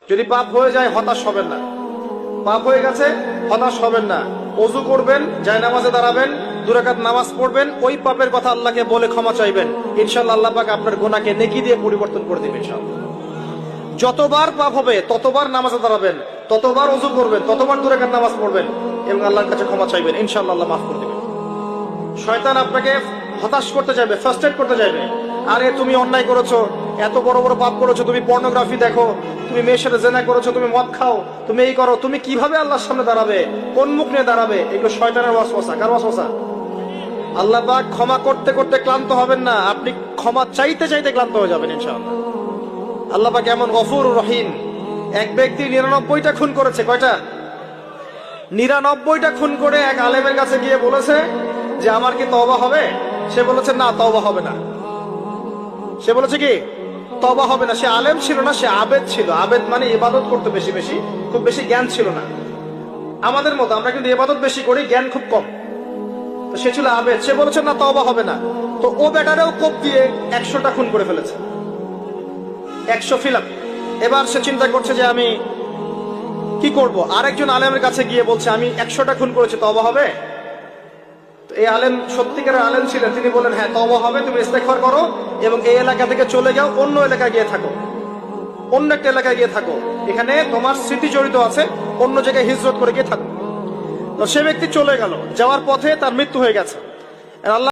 যদি পাপ হয়ে যায় হতাশ হবেন না, পাপ হয়ে গেছে হতাশ হবেন না। ওযু করবেন, জায়নামাজে দাঁড়াবেন, 2 রাকাত নামাজ পড়বেন, ওই পাপের কথা আল্লাহকে বলে ক্ষমা চাইবেন। ইনশাআল্লাহ আল্লাহ পাক আপনার গুনাহকে নেকি দিয়ে পরিবর্তন করে দিবেন ইনশাআল্লাহ। যতবার পাপ হবে ততবার নামাজে দাঁড়াবেন, ততবার ওযু করবেন, ততবার 2 রাকাত নামাজ পড়বেন এবং আল্লাহর কাছে ক্ষমা চাইবেন। ইনশাআল্লাহ আল্লাহ মাফ করে দিবেন। শয়তান আপনাকে হতাশ করতে চাইবে, ফ্রাস্ট্রেট করতে চাইবে। আরে তুমি অন্যায় করেছো, এত বড় বড় পাপ করেছো, তুমি পর্নোগ্রাফি দেখো, তুমি মেয়ের সাথে জেনা করেছো, তুমি মদ খাও, তুমি এই করো, তুমি কিভাবে আল্লাহর সামনে দাঁড়াবে, কোন মুখ নিয়ে দাঁড়াবে? এগুলো শয়তানের ওয়াসওয়াসা। কার ওয়াসওয়াসা? আল্লাহ পাক ক্ষমা করতে করতে ক্লান্ত হবেন না, আপনি ক্ষমা চাইতে চাইতে ক্লান্ত হয়ে যাবেন ইনশাআল্লাহ। আল্লাহ পাক এমন গফুর রহিম। এক ব্যক্তি 99টা খুন করেছে। কয়টা? 99টা খুন করে এক আলেমের কাছে গিয়ে বলেছে যে আমার কি তওবা হবে? সে বলেছে না, তওবা হবে না। সে বলেছে কি তওবা হবে না। সে আলেম ছিল না, সে আবেদ ছিল। আবেদ মানে ইবাদত করতে বেশি বেশি, খুব বেশি জ্ঞান ছিল না। আমাদের মতো আমরা কিন্তু ইবাদত বেশি করি, জ্ঞান খুব কম। তো সে ছিল আবেদ, সে বলেছে না তওবা হবে না। তো ও বেটারেও কোপ দিয়ে 100টা খুন করে ফেলেছে, 100 ফিলাপ। এবার সে চিন্তা করছে যে আমি কি করব। আরেকজন আলেমের কাছে গিয়ে বলছে আমি 100টা খুন করেছি, তওবা হবে? এই আলেম সত্যিকারের আলেম ছিলেন, তিনি বলেন হ্যাঁ তওবা হবে, তুমি ইস্তেগফার করো এবং এই এলাকা থেকে চলে যাও, অন্য এলাকায় গিয়ে থাকো, অন্য একটা এলাকায় গিয়ে থাকো, এখানে তোমার স্মৃতি জড়িত আছে, অন্য জায়গায় হিজরত করে গিয়ে থাকো। তো সে ব্যক্তি চলে গেল, যাওয়ার পথে তার মৃত্যু হয়ে গেছে। আর আল্লাহ